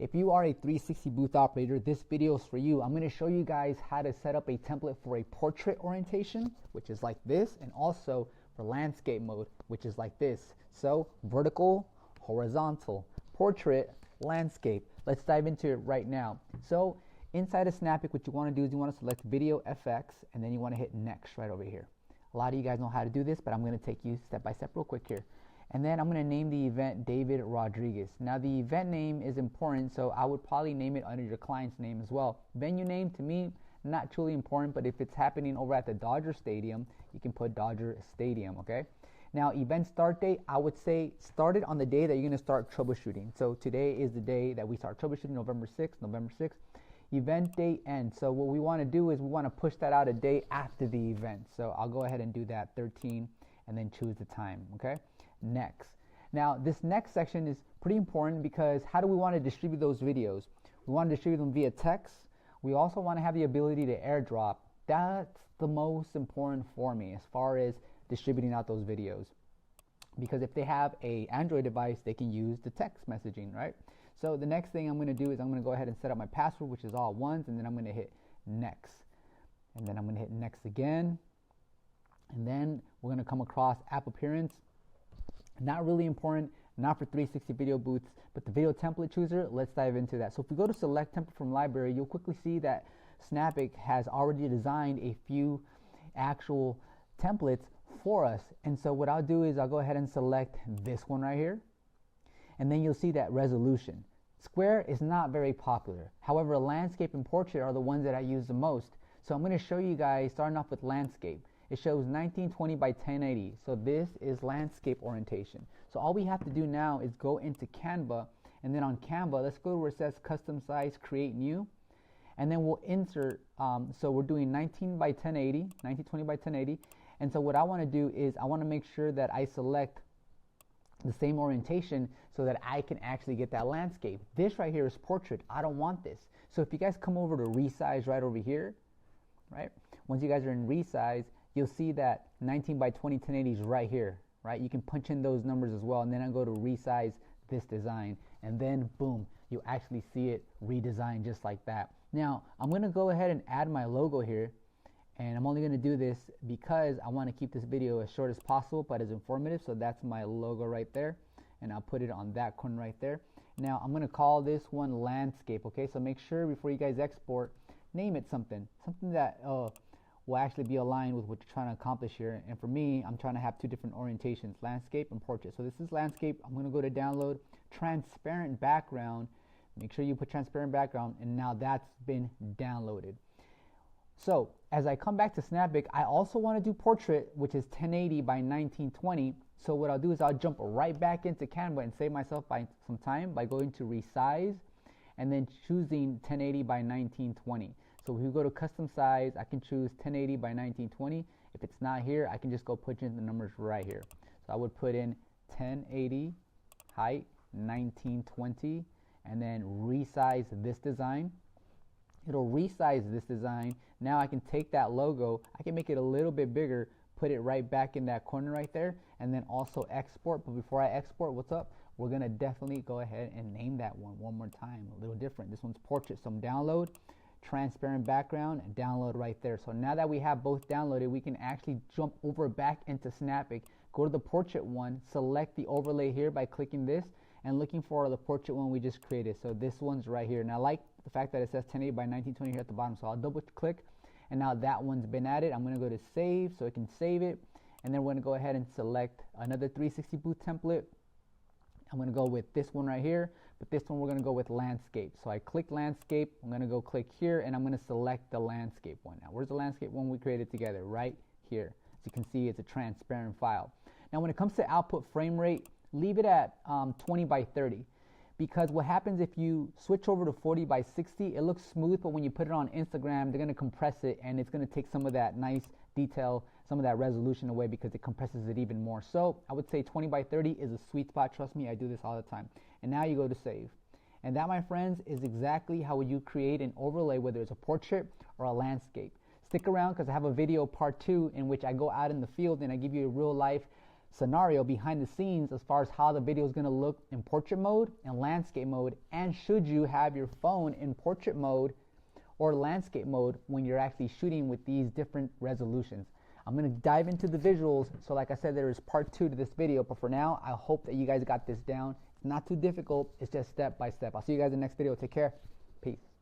if you are a 360 booth operator, this video is for you. I'm going to show you guys how to set up a template for a portrait orientation, which is like this, and also for landscape mode, which is like this. So vertical, horizontal, portrait, landscape. Let's dive into it right now. So inside of Snappic, what you want to do is you want to select Video FX, and then you want to hit Next right over here. A lot of you guys know how to do this, but I'm going to take you step by step real quick here. And then I'm going to name the event David Rodriguez. Now the event name is important, so I would probably name it under your client's name as well. Venue name, to me, not truly important, but if it's happening over at the Dodger Stadium, you can put Dodger Stadium, okay? Now event start date, I would say start it on the day that you're going to start troubleshooting. So today is the day that we start troubleshooting, November 6th. Event date end. So what we want to do is we want to push that out a day after the event. So I'll go ahead and do that, 13, and then choose the time, okay? Next. Now this next section is pretty important because how do we want to distribute those videos? We want to distribute them via text. We also want to have the ability to airdrop. That's the most important for me as far as distributing out those videos, because if they have a Android device, they can use the text messaging, right? So the next thing I'm going to do is I'm going to go ahead and set up my password, which is all ones, and then I'm going to hit next, and then I'm going to hit next again, and then we're going to come across app appearance. Not really important, not for 360 video booths, but the video template chooser, let's dive into that. So if we go to select template from library, you'll quickly see that Snappic has already designed a few actual templates for us. And so what I'll do is I'll go ahead and select this one right here, and then you'll see that resolution. Square is not very popular. However, landscape and portrait are the ones that I use the most. So I'm going to show you guys, starting off with landscape. It shows 1920 by 1080. So this is landscape orientation. So all we have to do now is go into Canva, and then on Canva, let's go to where it says custom size, create new, and then we'll insert, so we're doing 1920 by 1080. And so what I want to do is I want to make sure that I select the same orientation so that I can actually get that landscape. This right here is portrait. I don't want this. So if you guys come over to resize right over here, right? Once you guys are in resize, you'll see that 19 by 20 1080 is right here, right? You can punch in those numbers as well, and then I go to resize this design, and then boom, you actually see it redesigned just like that. Now I'm going to go ahead and add my logo here, and I'm only going to do this because I want to keep this video as short as possible but as informative. So that's my logo right there, and I'll put it on that corner right there. Now I'm going to call this one landscape, okay? So make sure before you guys export, name it something that will actually be aligned with what you're trying to accomplish here. And for me, I'm trying to have two different orientations, landscape and portrait. So this is landscape. I'm going to go to download transparent background. Make sure you put transparent background, and now that's been downloaded. So as I come back to Snappic, I also want to do portrait, which is 1080 by 1920. So what I'll do is I'll jump right back into Canva and save myself by some time by going to resize and then choosing 1080 by 1920. So if we go to custom size, I can choose 1080 by 1920. If it's not here, I can just go put in the numbers right here. So I would put in 1080 height 1920 and then resize this design. It'll resize this design. Now I can take that logo, I can make it a little bit bigger, put it right back in that corner right there, and then also export. But before I export, what's up? We're going to definitely go ahead and name that one more time, a little different. This one's portrait. So download transparent background and download right there. So now that we have both downloaded, we can actually jump over back into Snappic, go to the portrait one, select the overlay here by clicking this and looking for the portrait one we just created. So this one's right here, and I like the fact that it says 1080 by 1920 here at the bottom. So I'll double click, and now that one's been added. I'm going to go to save so it can save it, and then we're going to go ahead and select another 360 booth template. I'm going to go with this one right here, but this one we're going to go with landscape. So I click landscape, I'm going to go click here, and I'm going to select the landscape one. Now where's the landscape one we created together? Right here. As you can see, it's a transparent file. Now when it comes to output frame rate, leave it at 20 by 30, because what happens if you switch over to 40 by 60, it looks smooth, but when you put it on Instagram, they're going to compress it, and it's going to take some of that nice detail, some of that resolution away, because it compresses it even more. So I would say 20 by 30 is a sweet spot. Trust me, I do this all the time. And now you go to save. And that, my friends, is exactly how you create an overlay, whether it's a portrait or a landscape. Stick around because I have a video part 2 in which I go out in the field and I give you a real life scenario behind the scenes as far as how the video is going to look in portrait mode and landscape mode, and should you have your phone in portrait mode or landscape mode when you're actually shooting with these different resolutions. I'm going to dive into the visuals, so like I said, there is part 2 to this video, but for now, I hope that you guys got this down. It's not too difficult, it's just step by step. I'll see you guys in the next video. Take care. Peace.